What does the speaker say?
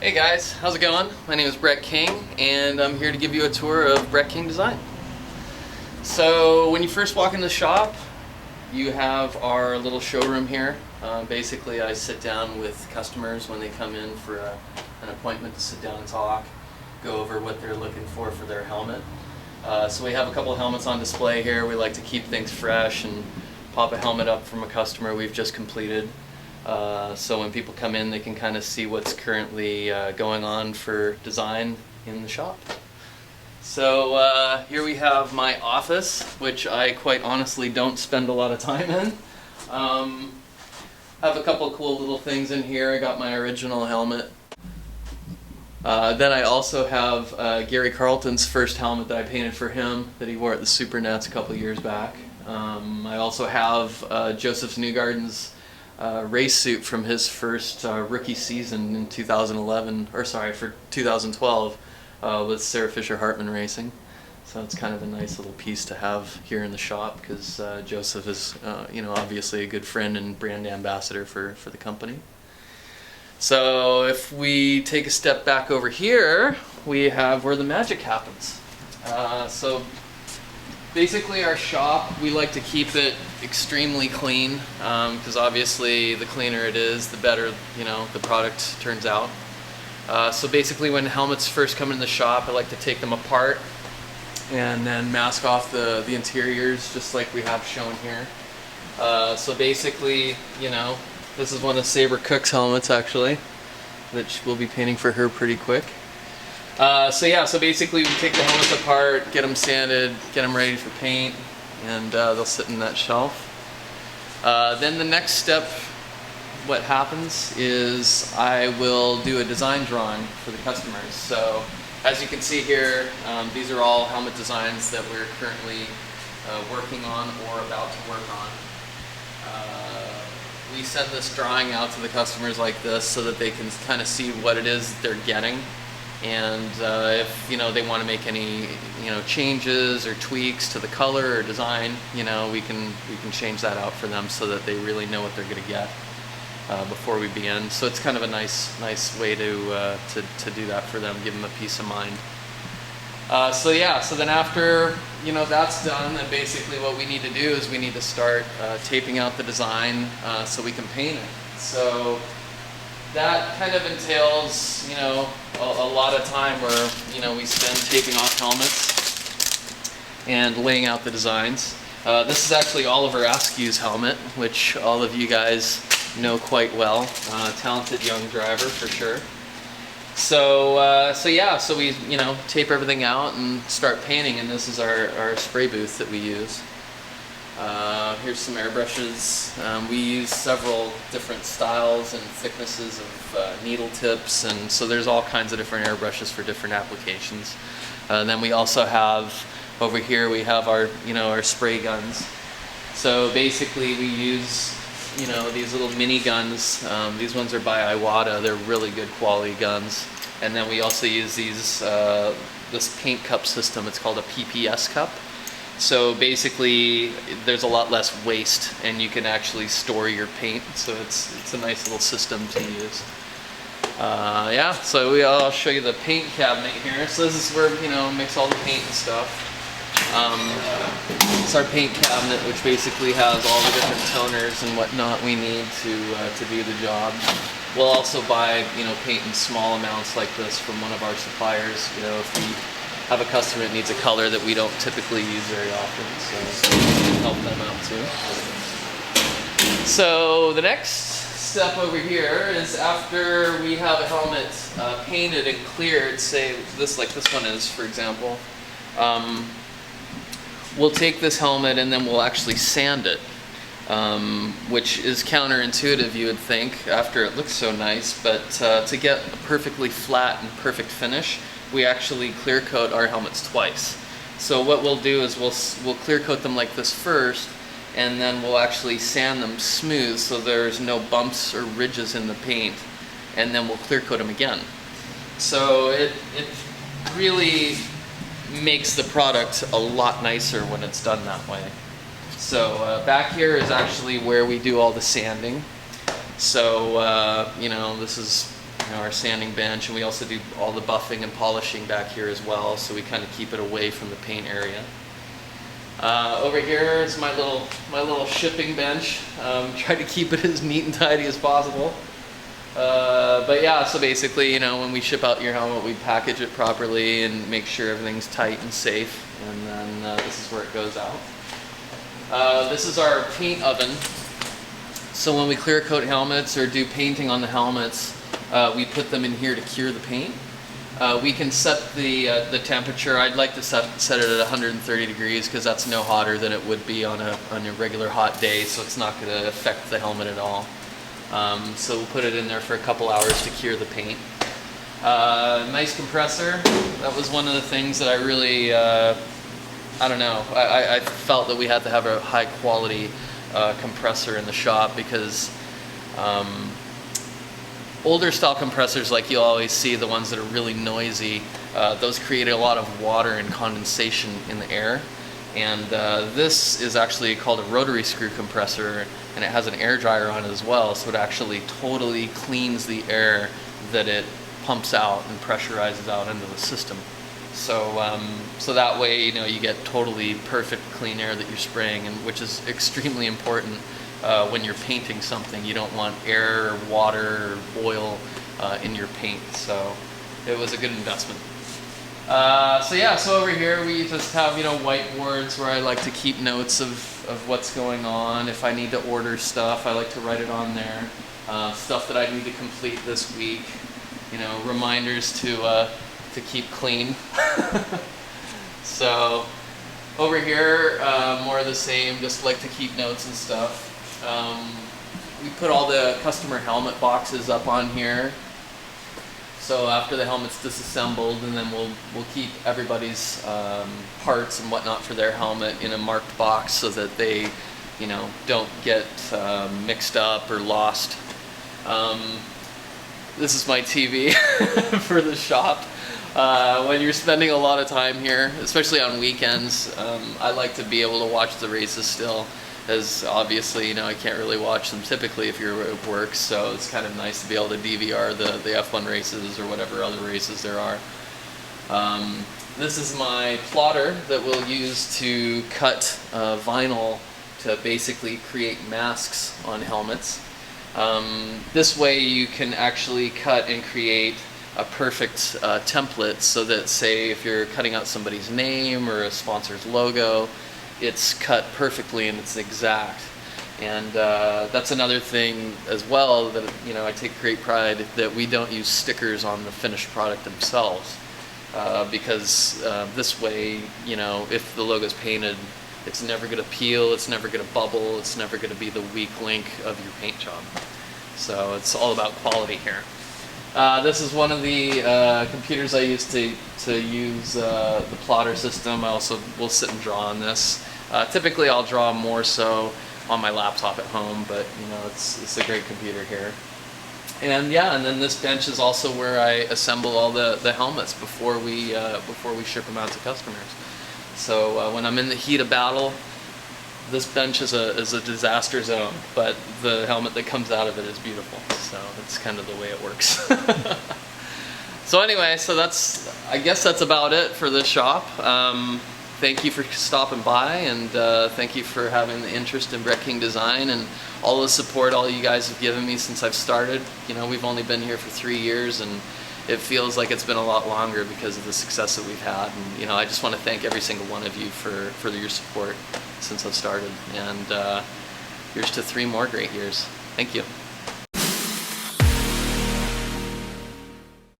Hey guys, how's it going? My name is Brett King and I'm here to give you a tour of Brett King Design. So when you first walk in the shop, you have our little showroom here. Basically I sit down with customers when they come in for an appointment to sit down and talk, go over what they're looking for their helmet. So we have a couple of helmets on display here. We like to keep things fresh and pop a helmet up from a customer we've just completed. So when people come in, they can kind of see what's currently going on for design in the shop. So here we have my office, which I quite honestly don't spend a lot of time in. I have a couple of cool little things in here. I got my original helmet. Then I also have Gary Carlton's first helmet that I painted for him that he wore at the Super Nets a couple years back. I also have Joseph Newgarden's race suit from his first rookie season in 2012 with Sarah Fisher Hartman Racing. So it's kind of a nice little piece to have here in the shop because Joseph is obviously a good friend and brand ambassador for the company. So if we take a step back over here, we have where the magic happens. So basically our shop, we like to keep it extremely clean because obviously the cleaner it is, the better the product turns out. So basically when helmets first come in the shop, I like to take them apart and then mask off the interiors just like we have shown here. So basically, this is one of Sabre Cook's helmets actually, which we'll be painting for her pretty quick. So basically we take the helmets apart, get them sanded, get them ready for paint, and they'll sit in that shelf. Then the next step, what happens is I will do a design drawing for the customers. So as you can see here, these are all helmet designs that we're currently working on or about to work on. We send this drawing out to the customers like this so that they can kind of see what it is they're getting. And if they want to make any changes or tweaks to the color or design, we can change that out for them so that they really know what they're going to get before we begin. So it's kind of a nice way to do that for them, give them a peace of mind. So then after that's done, then basically what we need to do is we need to start taping out the design so we can paint it. So that kind of entails, a lot of time where, we spend taping off helmets and laying out the designs. This is actually Oliver Askew's helmet, which all of you guys know quite well. Talented young driver for sure. So we, tape everything out and start painting, and this is our spray booth that we use. Here's some airbrushes. We use several different styles and thicknesses of needle tips, and so there's all kinds of different airbrushes for different applications. Then we also have, over here we have our spray guns. So basically we use these little mini guns. These ones are by Iwata. They're really good quality guns. And then we also use these this paint cup system. It's called a PPS cup. So basically there's a lot less waste and you can actually store your paint, so it's a nice little system to use. So I'll show you the paint cabinet here. So this is where mix all the paint and stuff. It's our paint cabinet, which basically has all the different toners and whatnot we need to do the job. We'll also buy paint in small amounts like this from one of our suppliers. If we have a customer that needs a color that we don't typically use very often, so we can help them out too. So the next step over here is after we have a helmet painted and cleared, say this one is, for example, we'll take this helmet and then we'll actually sand it, which is counterintuitive, you would think, after it looks so nice, but to get a perfectly flat and perfect finish, we actually clear coat our helmets twice. So what we'll do is we'll clear coat them like this first, and then we'll actually sand them smooth so there's no bumps or ridges in the paint, and then we'll clear coat them again. So it really makes the product a lot nicer when it's done that way. So back here is actually where we do all the sanding. So this is our sanding bench, and we also do all the buffing and polishing back here as well, so we kind of keep it away from the paint area. Over here is my little shipping bench. Try to keep it as neat and tidy as possible. But yeah, so basically, when we ship out your helmet, we package it properly and make sure everything's tight and safe, and then this is where it goes out. This is our paint oven. So when we clear coat helmets or do painting on the helmets, we put them in here to cure the paint. We can set the temperature. I'd like to set it at 130 degrees because that's no hotter than it would be on a regular hot day, so it's not going to affect the helmet at all. So we'll put it in there for a couple hours to cure the paint. Nice compressor. That was one of the things that I really, I don't know, I felt that we had to have a high quality compressor in the shop because older style compressors, like you always see, the ones that are really noisy, those create a lot of water and condensation in the air. And this is actually called a rotary screw compressor, and it has an air dryer on it as well, so it actually totally cleans the air that it pumps out and pressurizes out into the system. So, so that way, you get totally perfect clean air that you're spraying, and which is extremely important when you're painting something. You don't want air, or water, or oil in your paint. So it was a good investment. So yeah, so over here we just have whiteboards where I like to keep notes of what's going on. If I need to order stuff, I like to write it on there. Stuff that I need to complete this week. Reminders to keep clean. So over here, more of the same, just like to keep notes and stuff. We put all the customer helmet boxes up on here. So after the helmet's disassembled, and then we'll keep everybody's parts and whatnot for their helmet in a marked box so that they don't get mixed up or lost. This is my TV for the shop. When you're spending a lot of time here, especially on weekends, I like to be able to watch the races still, as obviously, I can't really watch them typically if you're at work, so it's kind of nice to be able to DVR the F1 races or whatever other races there are. This is my plotter that we'll use to cut vinyl to basically create masks on helmets. This way you can actually cut and create a perfect template, so that, say, if you're cutting out somebody's name or a sponsor's logo, it's cut perfectly and it's exact. And that's another thing as well that I take great pride that we don't use stickers on the finished product themselves, because this way, if the logo's painted, it's never going to peel, it's never going to bubble, it's never going to be the weak link of your paint job. So it's all about quality here. This is one of the computers I use to use the plotter system. I also will sit and draw on this. Typically I'll draw more so on my laptop at home, but it's a great computer here. And yeah, and then this bench is also where I assemble all the helmets before we ship them out to customers. So when I'm in the heat of battle, this bench is a disaster zone, but the helmet that comes out of it is beautiful. So that's kind of the way it works. So anyway, I guess that's about it for this shop. Thank you for stopping by, and thank you for having the interest in Brett King Design and all the support all you guys have given me since I've started. We've only been here for 3 years, and it feels like it's been a lot longer because of the success that we've had. And I just want to thank every single one of you for your support since I've started. And here's to 3 more great years. Thank you.